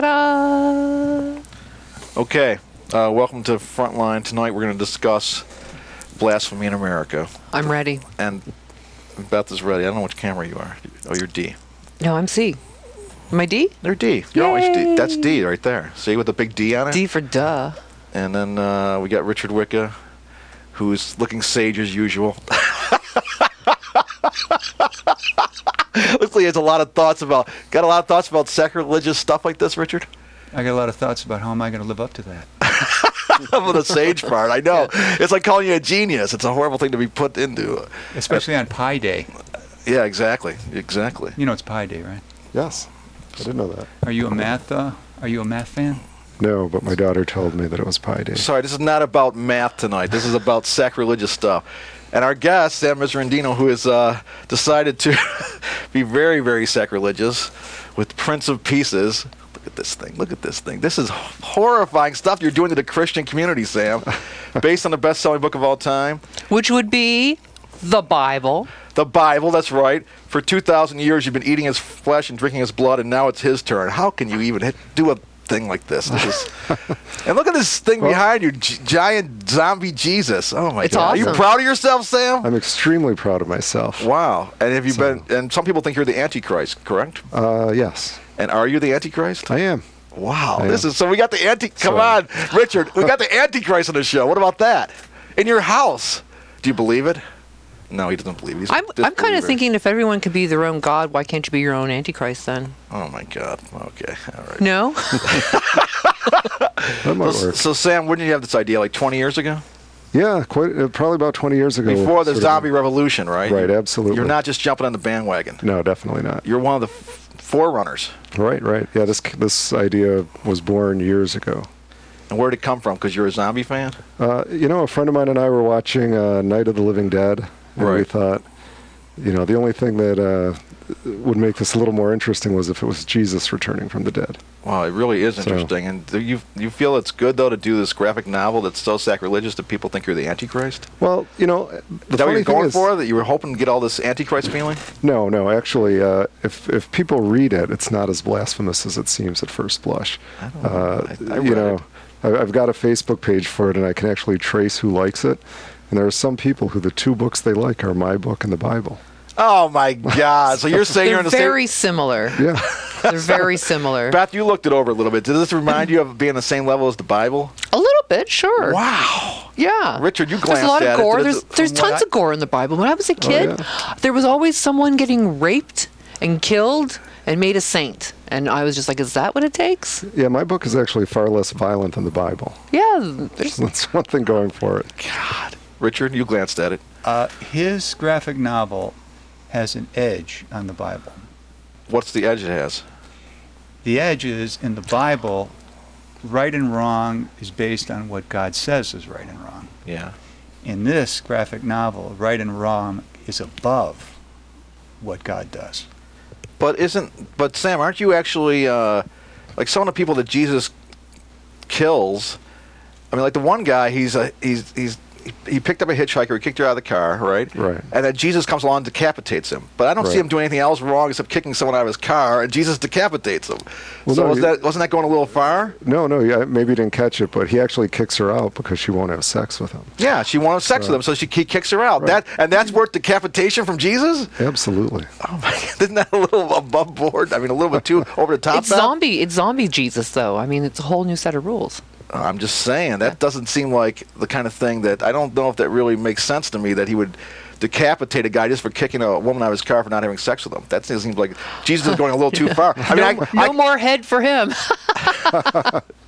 Ta-da! Okay, welcome to Frontline. Tonight we're going to discuss blasphemy in America. I'm ready. And Beth is ready. I don't know which camera you are. Oh, you're D. No, I'm C. Am I D? You're D. You're always D. That's D right there. See, with the big D on it? D for duh. And then we got Richard Wicca, who's looking sage as usual. Looks like he has a lot of thoughts about sacrilegious stuff like this, Richard. I got a lot of thoughts about how am I going to live up to that. With the sage part, I know. It's like calling you a genius. It's a horrible thing to be put into. Especially on Pi Day. Yeah, exactly. Exactly. You know it's Pi Day, right? Yes, I didn't know that. Are you a math fan? No, but my daughter told me that it was Pi Day. Sorry, this is not about math tonight. This is about sacrilegious stuff. And our guest, Sam Miserandino, who has decided to be very, very sacrilegious with Prince of Pieces. Look at this thing. Look at this thing. This is horrifying stuff you're doing to the Christian community, Sam. Based on the best-selling book of all time. Which would be the Bible. The Bible, that's right. For 2,000 years, you've been eating his flesh and drinking his blood, and now it's his turn. How can you even do a thing like this? And look at this thing behind you, giant zombie Jesus. Oh my God! Awesome. Are you proud of yourself, Sam? I'm extremely proud of myself. Wow! And have you been? And some people think you're the Antichrist, correct? Yes. And are you the Antichrist? I am. Wow! This is so. We got the Come on, Richard. We got the Antichrist on the show. What about that? In your house? Do you believe it? No, he doesn't believe it. I'm kind of thinking if everyone could be their own God, why can't you be your own Antichrist then? Oh my God. Okay. All right. No? That might work. So Sam, when did you have this idea? Like 20 years ago? Yeah, probably about 20 years ago. Before the zombie revolution, right? Right, absolutely. You're not just jumping on the bandwagon. No, definitely not. You're one of the forerunners. Right. Yeah, this idea was born years ago. And where did it come from? Because you're a zombie fan? A friend of mine and I were watching Night of the Living Dead. And we thought, the only thing that would make this a little more interesting was if it was Jesus returning from the dead. Wow, it really is interesting. And do you feel it's good, though, to do this graphic novel that's so sacrilegious that people think you're the Antichrist? Well, is that what you're going for? That you were hoping to get all this Antichrist feeling? No. Actually, if people read it, it's not as blasphemous as it seems at first blush. I don't know. I've got a Facebook page for it, and I can actually trace who likes it. And there are some people who the two books they like are my book and the Bible. Oh, my God. So you're saying you're in the same... They're very similar. Yeah. They're very similar. Beth, you looked it over a little bit. Did this remind you of being the same level as the Bible? A little bit, sure. Wow. Yeah. Richard, you glanced at it. There's a lot of gore. There's There's tons of gore in the Bible. When I was a kid, there was always someone getting raped and killed and made a saint. And I was just like, is that what it takes? Yeah, my book is actually far less violent than the Bible. Yeah. That's one thing going for it. God. Richard, you glanced at it. His graphic novel has an edge on the Bible. What's the edge it has? The edge is, in the Bible, right and wrong is based on what God says is right and wrong. Yeah. In this graphic novel, right and wrong is above what God does. But Sam, aren't you actually like some of the people that Jesus kills? I mean, like the one guy, he picked up a hitchhiker, he kicked her out of the car, right? Right. And then Jesus comes along and decapitates him. But I don't see him doing anything else wrong except kicking someone out of his car, and Jesus decapitates him. Well, so no, wasn't that going a little far? No, yeah, maybe you didn't catch it, but he actually kicks her out because she won't have sex with him. Yeah, she won't have sex with him, so he kicks her out. Right. That's worth decapitation from Jesus? Absolutely. Oh my God, isn't that a little above board? I mean, a little bit too over the top. It's zombie Jesus, though. I mean, it's a whole new set of rules. I'm just saying, that doesn't seem like the kind of thing that, I don't know if that really makes sense to me, that he would decapitate a guy just for kicking a woman out of his car for not having sex with him. That seems like Jesus is going a little too far. I mean, no more head for him.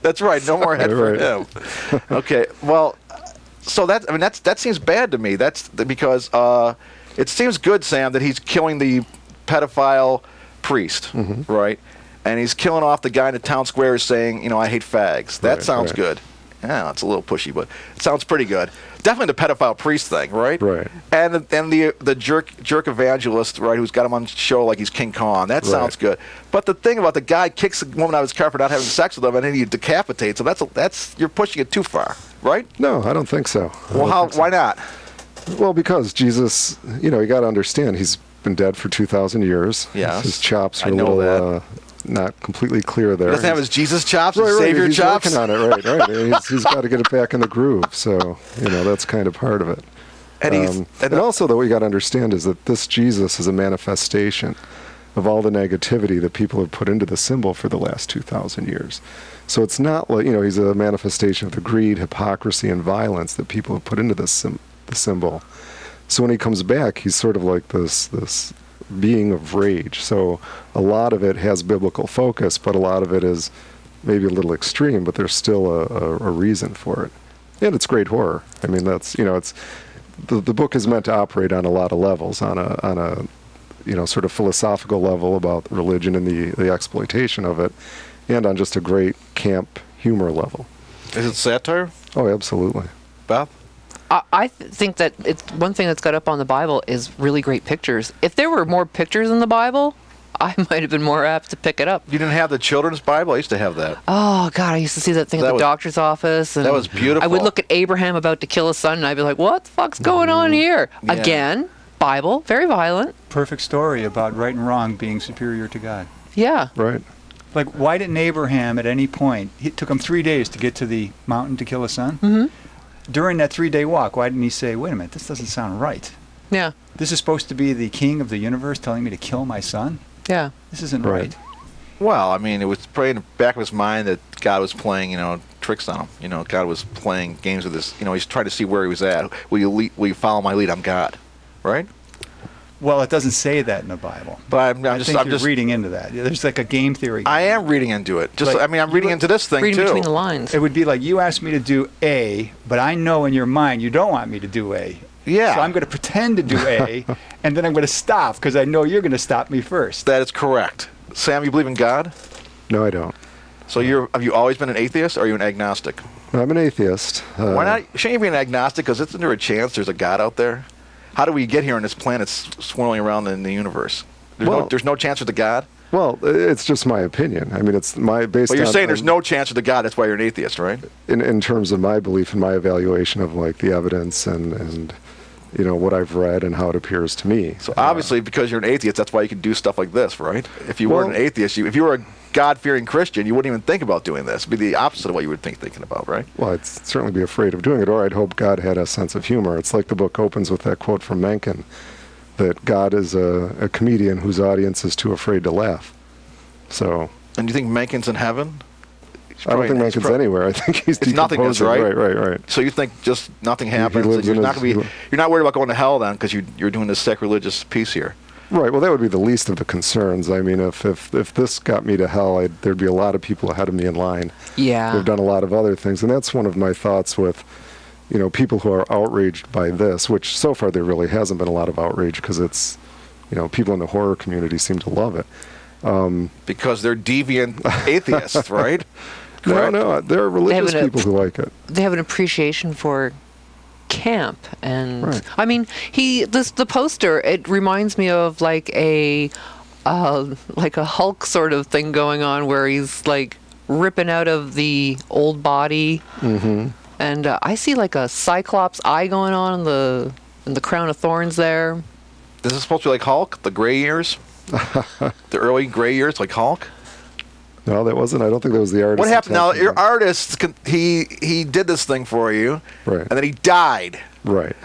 That's right, no more head for him. Okay, well, so that seems bad to me. That's because it seems good, Sam, that he's killing the pedophile priest, right? And he's killing off the guy in the town square saying, I hate fags. That sounds good. Yeah, it's a little pushy, but it sounds pretty good. Definitely the pedophile priest thing, right? Right. And the jerk evangelist, right, who's got him on show like he's King Kong. That sounds good. But the thing about the guy kicks a woman out of his car for not having sex with him, and then he decapitates him. That's you're pushing it too far, right? No, I don't think so. Well, why not? Well, because Jesus, you got to understand, he's been dead for 2,000 years. Yes. His chops are I a know little not completely clear there. He doesn't have his Jesus chops, right, his Savior he's chops. Working on it, right. He's got to get it back in the groove. So that's kind of part of it. And also, though, what you got to understand is that this Jesus is a manifestation of all the negativity that people have put into the symbol for the last 2,000 years. So it's not like, he's a manifestation of the greed, hypocrisy, and violence that people have put into the symbol. So when he comes back, he's sort of like this being of rage. So a lot of it has biblical focus, but a lot of it is maybe a little extreme, but there's still a reason for it. And it's great horror. I mean, that's, it's the book is meant to operate on a lot of levels, on a sort of philosophical level about religion and the exploitation of it, and on just a great camp humor level. Is it satire? Oh, absolutely. Bob? I think that it's one thing that's got up on the Bible is really great pictures. If there were more pictures in the Bible, I might have been more apt to pick it up. You didn't have the children's Bible? I used to have that. Oh, God, I used to see that thing at the doctor's office. And that was beautiful. I would look at Abraham about to kill his son, and I'd be like, what the fuck's going on here? Yeah. Again, Bible, very violent. Perfect story about right and wrong being superior to God. Yeah. Right. Like, why didn't Abraham at any point, it took him 3 days to get to the mountain to kill his son? Mm-hmm. During that 3-day walk, why didn't he say, wait a minute, this doesn't sound right? Yeah. This is supposed to be the king of the universe telling me to kill my son? Yeah. This isn't right. Well, I mean, it was probably in the back of his mind that God was playing, tricks on him. God was playing games with this. He's trying to see where he was at. Will you follow my lead? I'm God, right? Well, it doesn't say that in the Bible. But I'm I think you're just reading into that. There's like a game theory. I am reading into it. I'm reading into this thing Reading too. between the lines. It would be like you asked me to do A, but I know in your mind you don't want me to do A. Yeah. So I'm going to pretend to do A, and then I'm going to stop because I know you're going to stop me first. That is correct. Sam, you believe in God? No, I don't. So have you always been an atheist, or are you an agnostic? No, I'm an atheist. Why not? Shouldn't you be an agnostic? Because isn't there a chance there's a God out there? How do we get here on this planet swirling around in the universe? There's no chance there's a God? Well, it's just my opinion. I mean, it's based But you're on, saying there's no chance of the God. That's why you're an atheist, right? In terms of my belief and my evaluation of like the evidence and what I've read and how it appears to me. So obviously, because you're an atheist, that's why you can do stuff like this, right? If you weren't an atheist, if you were a God-fearing Christian, you wouldn't even think about doing this. It'd be the opposite of what you would thinking about, right? Well, I'd certainly be afraid of doing it, or I'd hope God had a sense of humor. It's like the book opens with that quote from Mencken, that God is a comedian whose audience is too afraid to laugh. So. And you think Mencken's in heaven? I don't think Mencken's anywhere. I think he's nothingness, right? Right. So you think just nothing happens? You're not worried about going to hell then, because you're doing this sacrilegious piece here. Right. Well, that would be the least of the concerns. I mean, if this got me to hell, there'd be a lot of people ahead of me in line. Yeah. Who've done a lot of other things, and that's one of my thoughts with, people who are outraged by this. Which so far there really hasn't been a lot of outrage because it's, people in the horror community seem to love it. Because they're deviant atheists, right? No, there are religious people who like it. They have an appreciation for camp, and right. I mean, the poster, it reminds me of like a Hulk sort of thing going on where he's like ripping out of the old body, and I see like a Cyclops eye going on in the crown of thorns there. This is supposed to be like Hulk, the gray years, the early gray years, like Hulk. No, that wasn't. I don't think that was the artist. What happened now? Your artist, he did this thing for you, right? And then he died, right?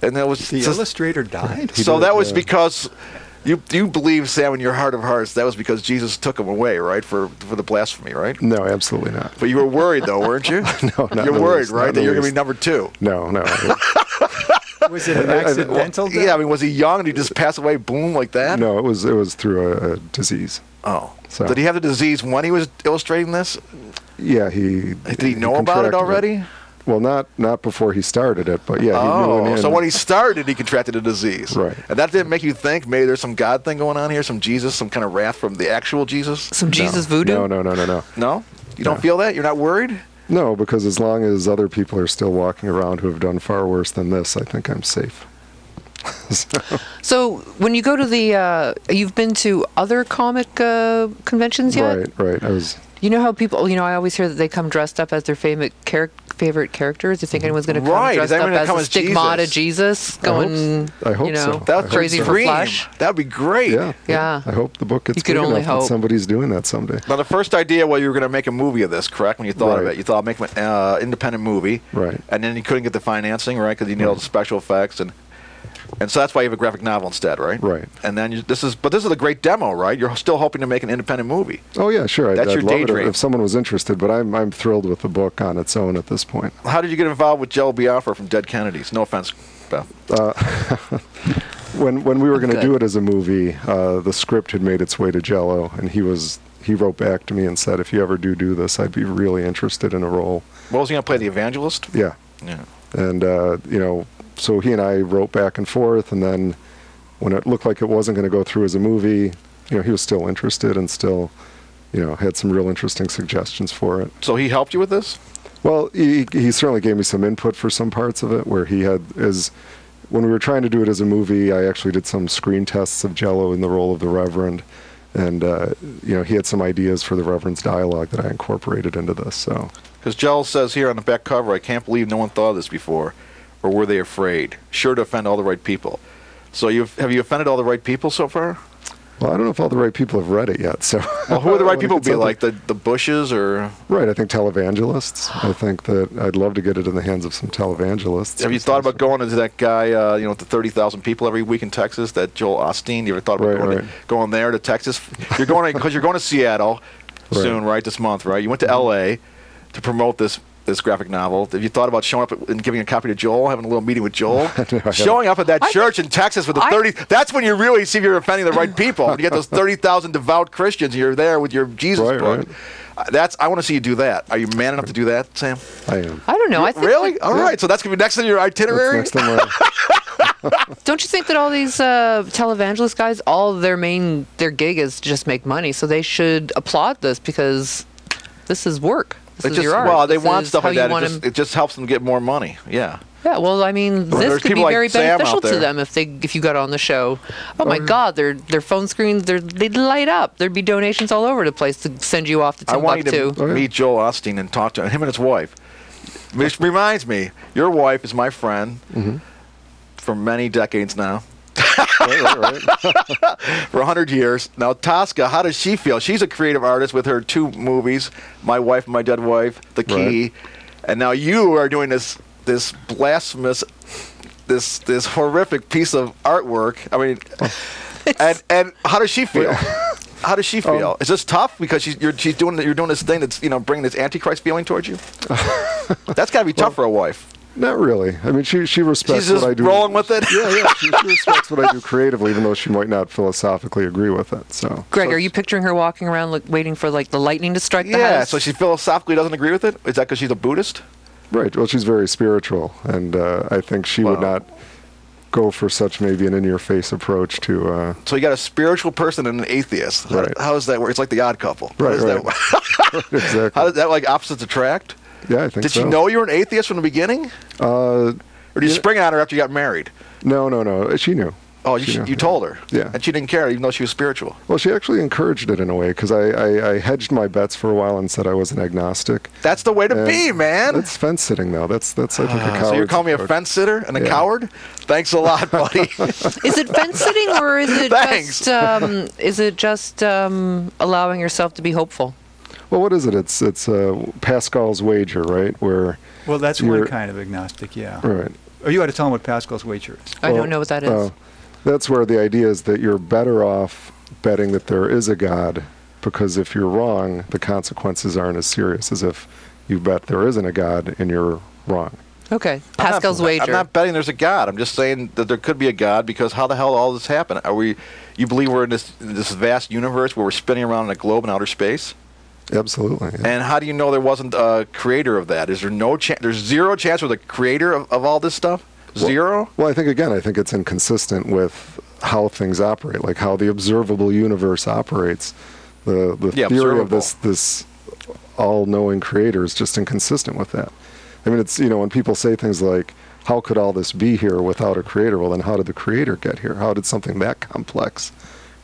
And that was the illustrator died. So that was because you believe, Sam, in your heart of hearts, that was because Jesus took him away, right, for the blasphemy, right? No, absolutely not. But you were worried, though, weren't you? No, not you're worried, right, that you're going to be number 2. No. Was it an accidental death? Yeah, I mean, was he young and he just passed away, boom, like that? No, it was through a disease. Oh. So. Did he have the disease when he was illustrating this? Yeah, Did he know about it already? Well, not before he started it, but yeah, he knew. So when he started, he contracted a disease. Right. And that didn't make you think maybe there's some God thing going on here, some Jesus, some kind of wrath from the actual Jesus? Some Jesus voodoo? No. No? You don't feel that? You're not worried? No, because as long as other people are still walking around who have done far worse than this, I think I'm safe. So when you go to you've been to other comic conventions yet? Right. I was. You know how people, I always hear that they come dressed up as their favorite favorite characters? Do you think anyone's going to come Right. dressed Is anyone up gonna as come a as stigmata Jesus? Jesus, going, I hope you know, so. That's crazy a for dream. Flash? That would be great. Yeah. I hope the book gets You could big only enough that hope. somebody's doing that someday. Now, the first idea was you were going to make a movie of this, correct? When you thought of Right. it, you thought make an independent movie, Right. And then you couldn't get the financing, right? Because you need all the special effects, and so that's why you have a graphic novel instead, right? Right. And then this is a great demo, right? You're still hoping to make an independent movie. Oh yeah, sure. That's I'd your love it daydream. if someone was interested, but I'm thrilled with the book on its own at this point. How did you get involved with Joe Biafra from Dead Kennedys? No offense, Beth. When we were going to Good. do it as a movie, the script had made its way to Jello, and he wrote back to me and said, if you ever do this, I'd be really interested in a role. What was he going to play? The evangelist? Yeah. Yeah. And, so he and I wrote back and forth, and then when it looked like it wasn't going to go through as a movie, he was still interested and still, had some real interesting suggestions for it. So he helped you with this? Well, he certainly gave me some input for some parts of it, where he had, when we were trying to do it as a movie, I actually did some screen tests of Jello in the role of the Reverend, and, he had some ideas for the Reverend's dialogue that I incorporated into this, so. Because Jello says here on the back cover, I can't believe no one thought of this before. Or were they afraid? Sure to offend all the right people. So have you offended all the right people so far? Well, I don't know if all the right people have read it yet, so. Well, who would the right When it people gets be? out Like the Bushes or? Right, I think televangelists. I think that I'd love to get it in the hands of some televangelists. Have you thought about going into that guy, with the 30,000 people every week in Texas, that Joel Osteen? You ever thought about going there to Texas? You're going because you're going to Seattle soon, right? This month, right? You went to L.A. to promote this graphic novel. Have you thought about showing up and giving a copy to Joel, having a little meeting with Joel? No, Showing up at that church in Texas with the 30, that's when you really see if you're offending the right people. When you get those 30,000 devout Christians and you're there with your Jesus book. Right. I want to see you do that. Are you man enough to do that, Sam? I am. I don't know. I think Really? All right. So that's going to be next on your itinerary? That's next on my- Don't you think that all these televangelist guys, their gig is to just make money, so they should applaud this because this is work. This is your art. Well, they This want is stuff how like you that. want It just helps them get more money. Yeah. Yeah, well, I mean, Well, this there's could be people like very Sam beneficial out there. to them if you got on the show. Oh my God, their phone screens they'd light up. There'd be donations all over the place to send you off to I want you Timbuktu. to meet Joel Osteen and talk to him and his wife. Which reminds me, your wife is my friend for many decades now. right. For 100 years. Now, Tosca, how does she feel? She's a creative artist with her 2 movies, My Wife and My Dead Wife, The Key. Right. And now you are doing this blasphemous, this horrific piece of artwork. I mean, and how does she feel? How does she feel? Is this tough because you're doing this thing that's bringing this antichrist feeling towards you? That's got to be tough for a wife. Not really. I mean, she respects She's just what I do. rolling with it. Yeah. She respects what I do creatively, even though she might not philosophically agree with it. So. Greg, are you picturing her walking around waiting for the lightning to strike the Yeah, house? so she philosophically doesn't agree with it? Is that because she's a Buddhist? Right. Well, she's very spiritual, and I think she would not go for such maybe an in-your-face approach to. So you got a spiritual person and an atheist. Right. How does that work? It's like the Odd Couple. Right. Exactly. How does that opposites attract? Yeah, I think Did so. she know you were an atheist from the beginning? Or did you spring it on her after you got married? No. She knew. Oh, She knew. you told her? Yeah. And she didn't care, even though she was spiritual? Well, she actually encouraged it in a way, because I hedged my bets for a while and said I was an agnostic. That's the way to be, man. That's fence sitting, though. That's I think a coward. So you're calling me a fence sitter and a coward? Thanks a lot, buddy. Is it fence sitting or is it Thanks. just allowing yourself to be hopeful? Well, what is it? It's Pascal's wager, right? Where Well, that's one kind of agnostic, yeah. right. Or you got to tell them what Pascal's wager is. I don't know what that is. That's where the idea is that you're better off betting that there is a God, because if you're wrong, the consequences aren't as serious as if you bet there isn't a God and you're wrong. Okay, Pascal's wager. I'm not betting there's a God. I'm just saying that there could be a God, because how the hell all this happened? You believe we're in this vast universe where we're spinning around in a globe in outer space? Absolutely. Yeah. And how do you know there wasn't a creator of that? Is there no chance? There's zero chance for the creator of all this stuff? Zero? Well, I think it's inconsistent with how things operate, like how the observable universe operates. The theory of this all-knowing creator is just inconsistent with that. I mean, it's when people say things like, how could all this be here without a creator? Well, then how did the creator get here? How did something that complex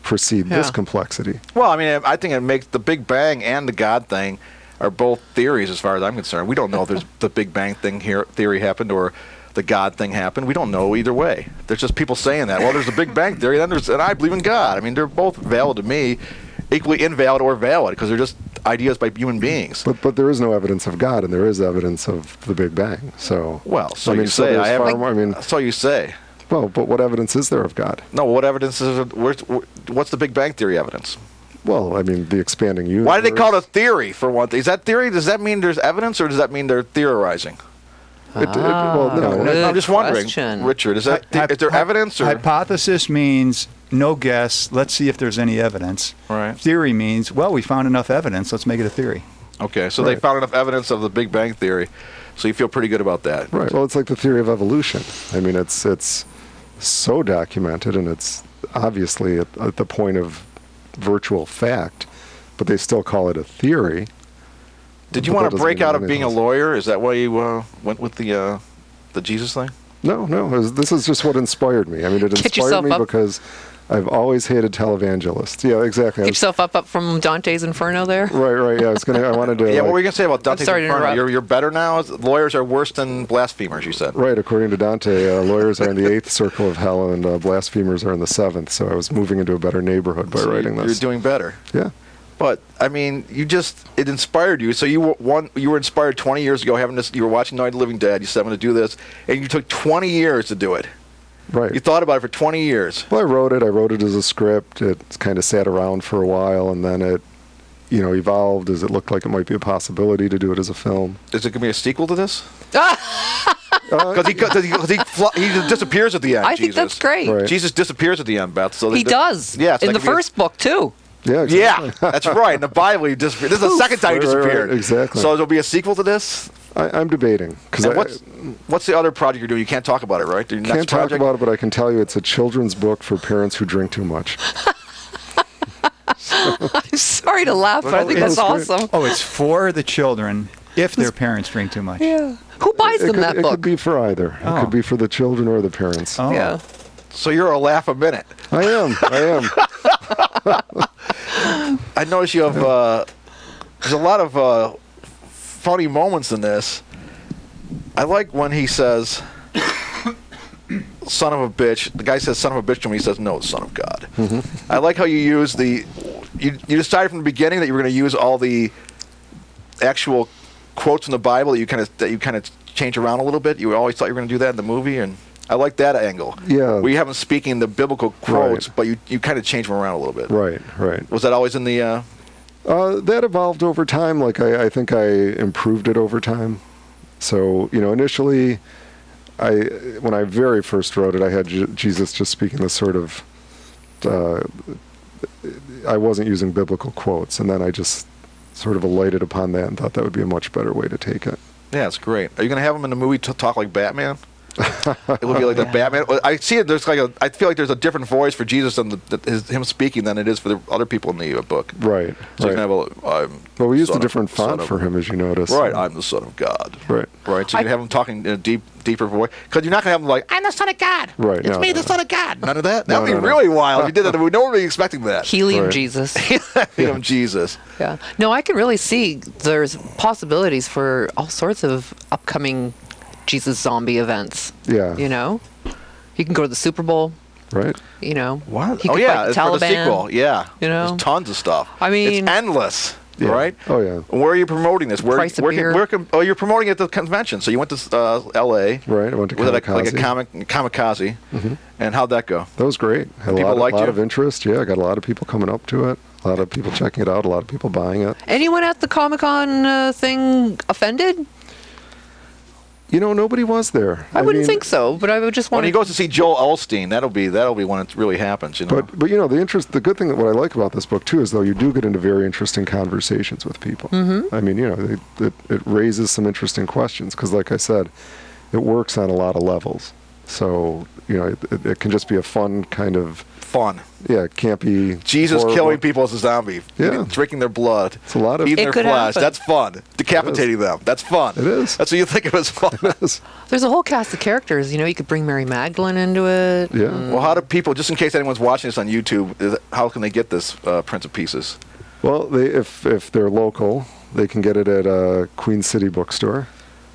precede this complexity? Well, I mean, I think it makes the Big Bang and the God thing are both theories as far as I'm concerned. We don't know if there's the Big Bang theory happened or the God thing happened. We don't know either way. There's just people saying that. Well, there's a Big Bang theory, and I believe in God. I mean, they're both valid to me, equally invalid or valid, because they're just ideas by human beings. But there is no evidence of God, and there is evidence of the Big Bang. So so you say. So you say. Well, but what evidence is there of God? No, what evidence is? What's the Big Bang theory evidence? Well, I mean, the expanding universe. Why do they call it a theory, for one thing? Is that theory? Does that mean there's evidence, or does that mean they're theorizing? Well, no. I'm just wondering, question. Richard, is there evidence? Or? Hypothesis means no guess. Let's see if there's any evidence. Right. Theory means, well, we found enough evidence. Let's make it a theory. Okay, so they found enough evidence of the Big Bang theory, so you feel pretty good about that. Right. Well, it's like the theory of evolution. I mean, it's so documented, and it's obviously at the point of virtual fact, but they still call it a theory. Did you want to break out of being a lawyer? Is that why you went with the Jesus thing? No. This is just what inspired me. I mean, it inspired me because I've always hated televangelists. Yeah, exactly. Get yourself up from Dante's Inferno there. Right. Yeah, I wanted to. Yeah, what were you gonna say about Dante's Inferno? You're better now. Lawyers are worse than blasphemers. You said. Right. According to Dante, lawyers are in the 8th circle of hell, and blasphemers are in the 7th. So I was moving into a better neighborhood by writing this. You're doing better. Yeah. But I mean, it inspired you. So you were inspired 20 years ago having this. You were watching Night of the Living Dead. You said, "I'm going to do this," and you took 20 years to do it. Right. You thought about it for 20 years. Well, I wrote it as a script. It kind of sat around for a while, and then it, evolved as it looked like it might be a possibility to do it as a film. Is it going to be a sequel to this? Because he disappears at the end. I think that's great. Right. Jesus disappears at the end, Beth. So he does. Yeah, in the first book too. Yeah, exactly. Yeah, that's right. In the Bible, he disappeared. This is the second time he disappeared. Right, exactly. So there'll be a sequel to this? I'm debating. What's the other project you're doing? You can't talk about it, right? Can't talk about it, but I can tell you it's a children's book for parents who drink too much. I'm sorry to laugh, but I think that's awesome. Oh, it's for the children if their parents drink too much. Yeah. Who buys them that book? It could be for either. Oh. It could be for the children or the parents. Oh. Yeah. So you're a laugh a minute. I am. I notice you have there's a lot of funny moments in this. I like when he says, "Son of a bitch." The guy says, "Son of a bitch" to him. He says, "No, Son of God." Mm-hmm. I like how you use you decided from the beginning that you were going to use all the actual quotes from the Bible that you kind of change around a little bit. You always thought you were going to do that in the movie, and I like that angle. Yeah. We have him speaking the biblical quotes, but you kind of change them around a little bit. Right. Was that always in the... that evolved over time. Like, I think I improved it over time. So, initially, when I very first wrote it, I had Jesus just speaking this sort of... I wasn't using biblical quotes, and then I just sort of alighted upon that and thought that would be a much better way to take it. Yeah, it's great. Are you going to have him in the movie talk like Batman? It would be like the Batman. I see it. I feel like there's a different voice for Jesus and him speaking than it is for the other people in the book. Right. So you can have well, we used a different font for him, as you notice. Right. I'm the Son of God. Right. So you can have him talking in a deeper voice, because you're not going to have him like, "I'm the Son of God." Right. It's me, the Son of God. None of that. That would be No. really wild. If you did that, no one would be expecting that. Helium Jesus. Helium Jesus. Yeah. No, I can really see there's possibilities for all sorts of upcoming Jesus zombie events. Yeah. He can go to the Super Bowl. Right. What? He could fight the it's for the Taliban. sequel. Yeah. There's tons of stuff. I mean, it's endless. Yeah. Right? Oh, yeah. Where are you promoting this? Price of beer. You're promoting it at the convention. So you went to L.A. Right. I went to Was it like a Kamikaze. kamikaze? Mm-hmm. And how'd that go? That was great. Had People a liked lot you? of interest. Yeah, I got a lot of people coming up to it. A lot of people checking it out. A lot of people buying it. Anyone at the Comic-Con thing offended? Nobody was there. I wouldn't think so, but I would just want When he goes to see Joel Osteen, that'll be when it really happens. But the good thing that what I like about this book too is though you do get into very interesting conversations with people. Mm-hmm. I mean, it raises some interesting questions because, like I said, it works on a lot of levels. So it can just be a fun kind of fun. Yeah, it can't be Jesus horrible. killing people as a zombie. Yeah. Drinking their blood. It's a lot of eating It their could flesh. happen. That's fun. Decapitating them. That's fun. It is. That's what you think of as fun. It is. There's a whole cast of characters. You could bring Mary Magdalene into it. Yeah. Well, how do people, just in case anyone's watching this on YouTube, how can they get this Prince of Pieces? Well, if they're local, They can get it at Queen City Bookstore.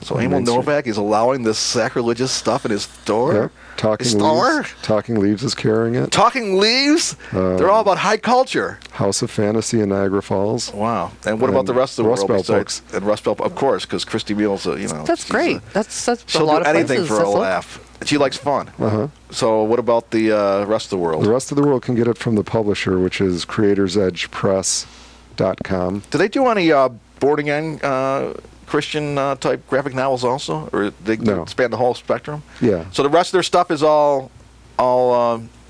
So Emil Novak is allowing this sacrilegious stuff in his store? Yep. Talking Leaves is carrying it. Talking Leaves? They're all about high culture. House of Fantasy in Niagara Falls. Wow. And what about the rest of the Rust world? Belt books. And Rust Belt, of course, because Christy Meals, That's great. That's a she'll lot do of anything places. for a laugh. She likes fun. Uh-huh. So what about the rest of the world? The rest of the world can get it from the publisher, which is creatorsedgepress.com. Do they do any boarding end Christian type graphic novels also, or they span the whole spectrum? Yeah. So the rest of their stuff is all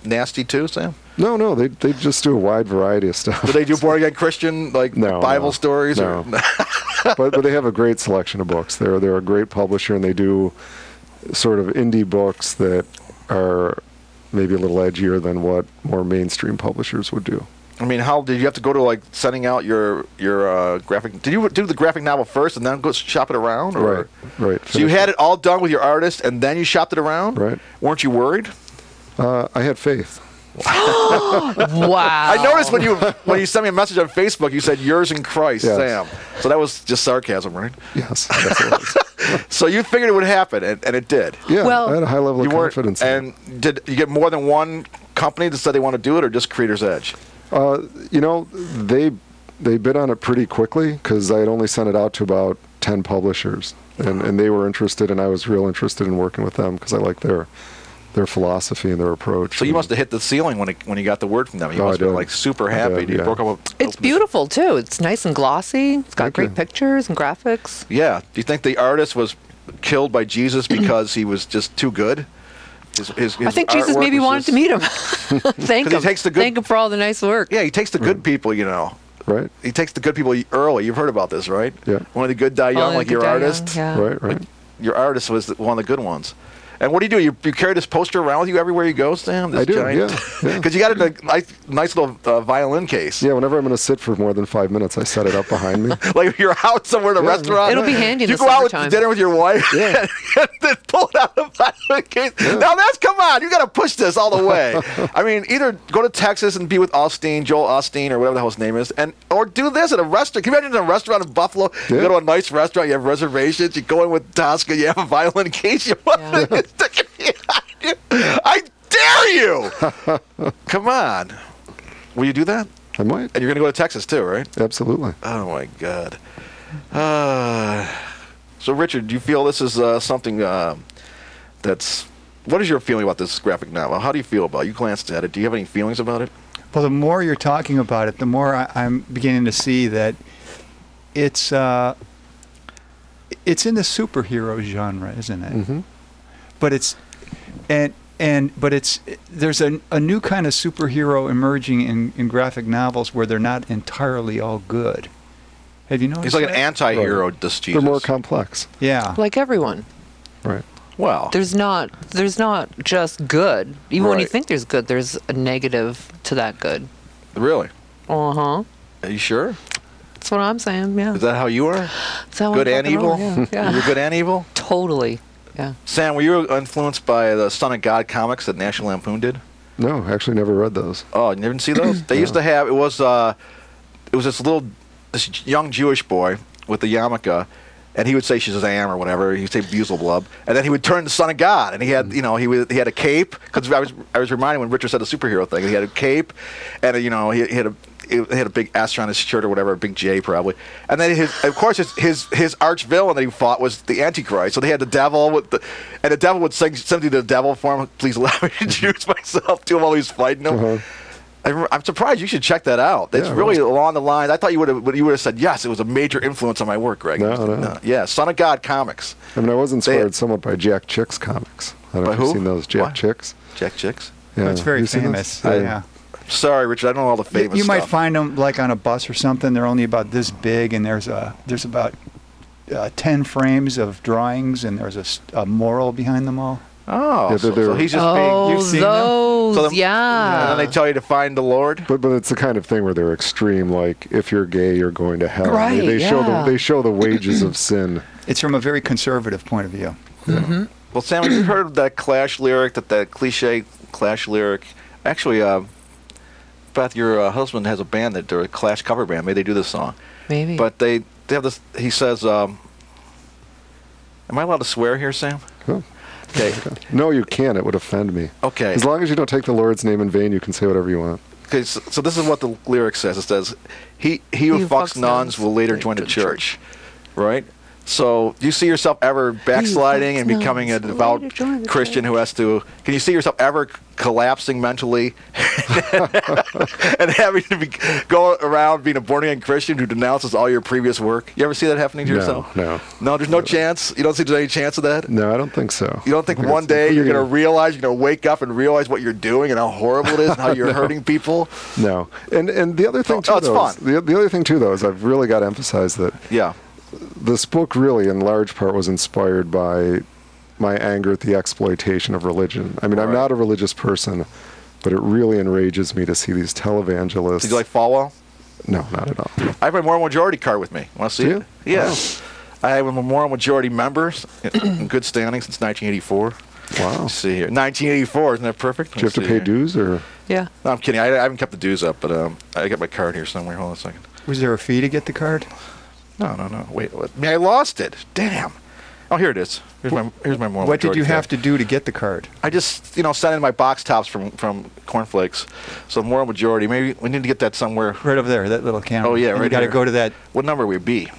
nasty too, Sam? No, they just do a wide variety of stuff. Do they do boarding end Christian Bible stories? No. but they have a great selection of books. They're a great publisher, and they do sort of indie books that are maybe a little edgier than what more mainstream publishers would do. I mean, how did you have to go to sending out your graphic? Did you do the graphic novel first and then go shop it around? Or? Right. So you had it all done with your artist and then you shopped it around? Right. Weren't you worried? I had faith. Wow. I noticed when you sent me a message on Facebook, you said yours in Christ, Yes. Sam. So that was just sarcasm, right? Yes, that's what it was. So you figured it would happen, and it did. Yeah, Well, I had a high level of confidence. And did you get more than one company that said they want to do it, or just Creator's Edge? They bid on it pretty quickly because I had only sent it out to about 10 publishers, and they were interested, and I was real interested in working with them because I like their philosophy and their approach. So you must have hit the ceiling when you got the word from them. You must have been super happy. You broke up. It's beautiful too. It's nice and glossy. It's got great pictures and graphics. Yeah. Do you think the artist was killed by Jesus because he was just too good? I think Jesus maybe wanted to meet him. Thank him. Thank him for all the nice work. Yeah, he takes the good people, Right. He takes the good people early. You've heard about this, right? Yeah. One of the good die young, like your artist. Yeah. Right. Your artist was one of the good ones. And what do? You carry this poster around with you everywhere you go, Sam? This I do, giant, yeah. Because you got it in a nice little violin case. Yeah, whenever I'm going to sit for more than 5 minutes, I set it up behind me. Like if you're out somewhere in a restaurant. It'll be handy in You the go out summertime. to dinner with your wife Yeah. and then pull it out of the violin case. Yeah. Now come on. You got to push this all the way. I mean, either go to Texas and be with Joel Osteen, or whatever the hell his name is, or do this at a restaurant. Can you imagine in a restaurant in Buffalo? You go to a nice restaurant, you have reservations, you go in with Tosca, you have a violin case, you want to stick it behind you. I dare you! Come on. Will you do that? I might. And you're going to go to Texas too, right? Absolutely. Oh my God. So Richard, do you feel this is something that's... What is your feeling about this graphic novel? How do you feel about it? You glanced at it. Do you have any feelings about it? Well, the more you're talking about it, the more I'm beginning to see that it's in the superhero genre, isn't it? Mm-hmm. But it's there's a new kind of superhero emerging in graphic novels where they're not entirely all good. Have you noticed? He's like that? an anti-hero, this Jesus. They're more complex. Yeah. Like everyone. Right. Well, There's not just good. Even when you Right. think there's good, there's a negative to that good. really? Uh-huh. Are you sure? That's what I'm saying, yeah. Is that how you are? That's how Good I'm and fucking evil? rolling, yeah. You're good and evil? Totally. Yeah. Sam, were you influenced by the Son of God comics that National Lampoon did? No, actually never read those. Oh, you never see those? They used to have, it was this young Jewish boy with the yarmulke, and he would say Shazam or whatever. He'd say Beelzebub, and then he would turn the Son of God, and he had, he had a cape. Because I was reminded when Richard said the superhero thing, he had a cape, and he had a big S on his shirt or whatever, a big J probably. And then his arch villain that he fought was the Antichrist. So they had the devil and the devil would sing something to the devil for him. Please allow me to introduce myself to him while he's fighting him. Uh-huh. I'm surprised. You should check that out. It's really along the lines. I thought you would have said yes. It was a major influence on my work, Greg. No. Yeah, Son of God comics. I mean, I was inspired somewhat by Jack Chick's comics. I don't know if you've seen those. Jack Chicks. Jack Chicks. Yeah. It's very You seen famous. those? Yeah. Sorry, Richard. I don't know all the famous You might stuff. find them like on a bus or something. They're only about this big, and there's about 10 frames of drawings, and there's a moral behind them all. Oh, Yeah, so they're- he's just being... Oh, you've seen them? those, So yeah. And then they tell you to find the Lord. But it's the kind of thing where they're extreme. Like, if you're gay, you're going to hell. Right, They yeah. show the wages of sin. It's from a very conservative point of view. Mm-hmm. Well, Sam, have you heard of that Clash lyric, that cliche Clash lyric? Actually, Beth, your husband has a band they're a Clash cover band. Maybe they do this song. Maybe. But they have this. He says, "Am I allowed to swear here, Sam?" Huh. Okay. No, you can't. It would offend me. Okay. As long as you don't take the Lord's name in vain, you can say whatever you want. Okay, so this is what the lyric says. It says, he who fucks nuns will later join the church. Right? So do you see yourself ever backsliding and becoming a devout Christian who has to... Can you see yourself ever collapsing mentally and having to go around being a born-again Christian who denounces all your previous work? You ever see that happening to yourself? No. No, there's no chance? You don't see there's any chance of that? No, I don't think so. You don't think one day you're going to realize, you're going to wake up and realize what you're doing and how horrible it is and how you're hurting people? No. And the other thing, too, it's fun. The other thing, too, though, is I've really got to emphasize that this book really, in large part, was inspired by my anger at the exploitation of religion. I mean, I'm not a religious person, but it really enrages me to see these televangelists. Did you like Falwell? No, not at all. I have my moral majority card with me. Want to see it? Yeah. Wow. I have a moral majority member in good standing since 1984. Wow. Let's see here. 1984, isn't that perfect? Do you have to pay dues, or? Yeah. No, I'm kidding. I haven't kept the dues up, but I got my card here somewhere. Hold on a second. Was there a fee to get the card? No. Wait, I lost it. Damn. Oh, here it is. Here's my moral. What did you have to do to get the card? I just, sent in my box tops from Cornflakes. So moral majority. Maybe we need to get that somewhere. Right over there, that little camera. Oh yeah, and right. You got to go to that. What number would be?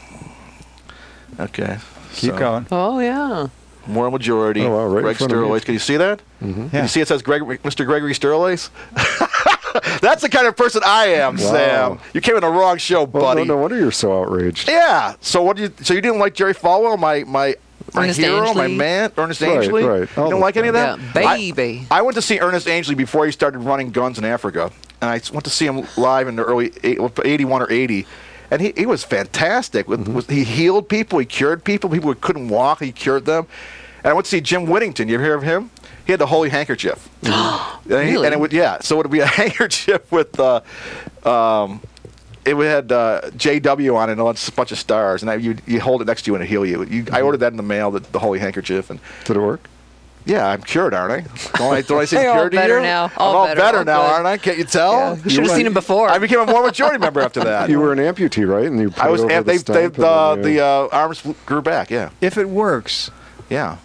Okay. Keep going. Oh yeah. Moral majority. Oh, wow, right Greg Sterlace. Can you see that? Mm-hmm. Yeah. Can you see it says Mr. Gregory Sterlace? That's the kind of person I am, Sam. You came in the wrong show, buddy. No wonder you're so outraged. Yeah. So you didn't like Jerry Falwell, my Ernest hero, Angley. my man, Ernest Angley? Right. You don't like any of that? Yeah, baby. I went to see Ernest Angley before he started running guns in Africa, and I went to see him live in the early 81 or 80. And he was fantastic. He healed people. He cured people. People who couldn't walk, he cured them. And I went to see Jim Whittington. You ever hear of him? He had the holy handkerchief. Really? And it would, so it would be a handkerchief with, it had JW on it and a bunch of stars. And you hold it next to you and it'll heal you. I ordered that in the mail, the holy handkerchief. And did it work? Yeah, I'm cured, aren't I? Don't I seem You're cured all to you? better now. I'm all better now, good. aren't I? Can't you tell? Yeah. You should have seen him before. I became a moral majority member after that. You were an amputee, right? And you put I was. it over The arms grew back. Yeah. If it works, Yeah.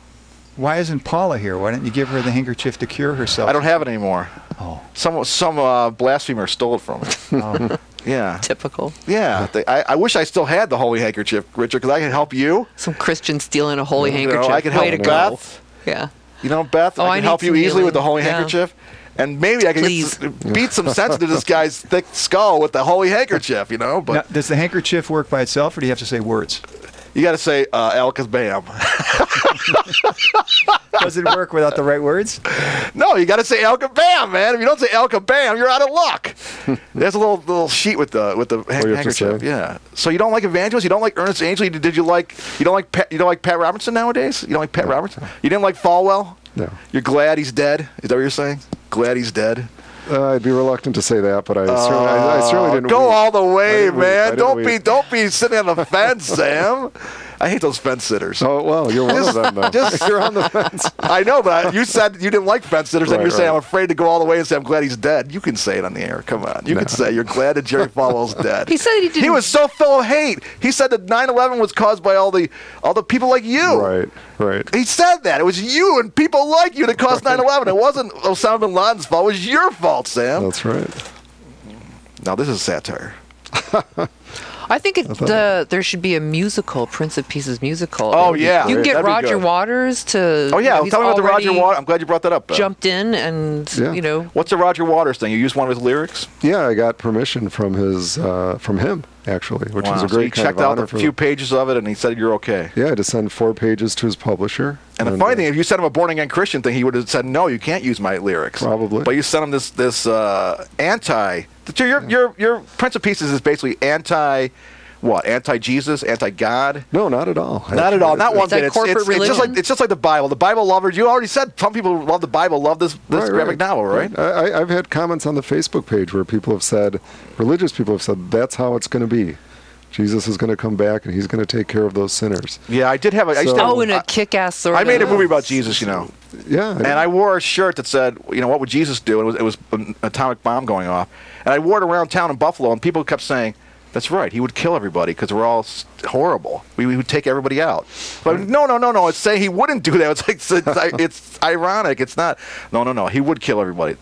why isn't Paula here? Why don't you give her the handkerchief to cure herself? I don't have it anymore. Oh. Some blasphemer stole it from me. Oh. Yeah. Typical. Yeah. I wish I still had the holy handkerchief, Richard, because I could help you. Some Christian stealing a holy handkerchief. I can help Way to Beth. go. Yeah. You know, Beth, Oh, I I can need help you some easily healing. with the holy Yeah. handkerchief. And maybe I can beat some sense into this guy's thick skull with the holy handkerchief, But Now, does the handkerchief work by itself, or do you have to say words? you got to say Alcas Bam. Does it work without the right words? No, you got to say El Kabam, man. If you don't say El Kabam, you're out of luck. There's a little sheet with the handkerchief. Yeah. So you don't like evangelists? You don't like Ernest Angley? You don't like Pat Robertson nowadays? You don't like Pat Robertson? You didn't like Falwell? No. You're glad he's dead? Is that what you're saying? Glad he's dead? I'd be reluctant to say that, but I certainly didn't. Go weep. all the way, man. Don't weep. be sitting on the fence, Sam. I hate those fence sitters. Oh well, you're one of them though. You're on the fence. I know, but you said you didn't like fence sitters, and Right, you're saying right. I'm afraid to go all the way and say I'm glad he's dead. You can say it on the air. Come on, you can say you're glad that Jerry Falwell's dead. He said he didn't. He was so full of hate. He said that 9/11 was caused by all the people like you. Right. He said that it was you and people like you that caused 9/11. It wasn't Osama bin Laden's fault. It was your fault, Sam. That's right. Now this is satire. I think there should be a musical, Prince of Pieces musical. Oh, yeah. You can get That'd be Roger good. Waters to. Oh yeah, he's tell me about the Roger already Waters. I'm glad you brought that up. Jumped in and Yeah. What's the Roger Waters thing? You used one of his lyrics? Yeah, I got permission from him actually, which was a So great he kind checked of out honor a for few pages of it, and he said you're okay. Yeah, I had to send 4 pages to his publisher. And the funny thing, if you sent him a born again Christian thing, he would have said, "No, you can't use my lyrics." Probably. But you sent him this anti. Your Prince of Pieces is basically anti. What? Anti-Jesus? Anti-God? No, not at all. Not at all. Not one bit. corporate religion? It's just like the Bible. The Bible lovers. You already said some people who love the Bible love this graphic novel, right? I've had comments on the Facebook page where people have said, religious people have said, that's how it's going to be. Jesus is going to come back and he's going to take care of those sinners. Yeah, I did have a. I used to have, in a kick-ass sort of. I made a movie about Jesus, Yeah. And I wore a shirt that said, what would Jesus do? And it was an atomic bomb going off. And I wore it around town in Buffalo, and people kept saying, That's right. He would kill everybody because we're all horrible. We would take everybody out. But no. It's saying he wouldn't do that. It's ironic. It's not. No. He would kill everybody.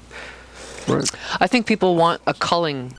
Right. I think people want a culling